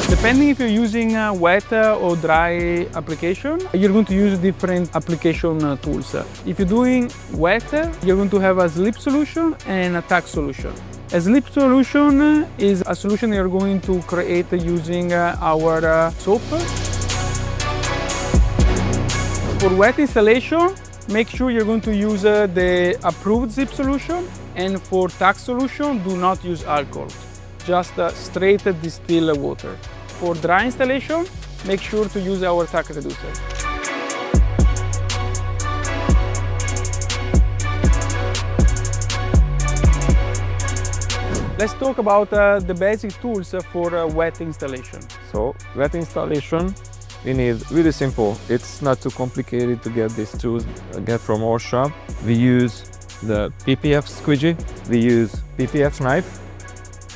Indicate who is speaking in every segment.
Speaker 1: Depending if you're using wet or dry application, you're going to use different application tools. If you're doing wet, you're going to have a slip solution and a tack solution. A slip solution is a solution you're going to create using our soap. For wet installation, make sure you're going to use the approved zip solution, and for tack solution, do not use alcohol, just straight distilled water. For dry installation, make sure to use our tack reducer. Let's talk about the basic tools for wet installation.
Speaker 2: So, wet installation, we need really simple. It's not too complicated to get these tools, get from our shop. We use the PPF squeegee, we use PPF knife.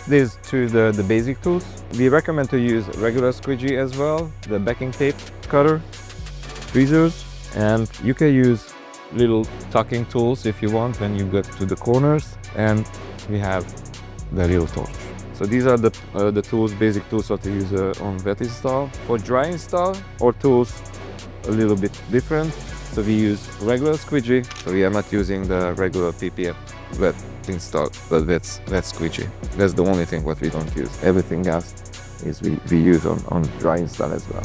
Speaker 2: These two the basic tools. We recommend to use regular squeegee as well, the backing tape cutter, tweezers, and you can use little tucking tools if you want when you get to the corners, and we have the real torch. So these are the tools, basic tools that we use on wet install. For dry install, our tools a little bit different. So we use regular squeegee, so we are not using the regular PPF wet install, but wet squeegee. That's the only thing what we don't use. Everything else is we use on dry install as well.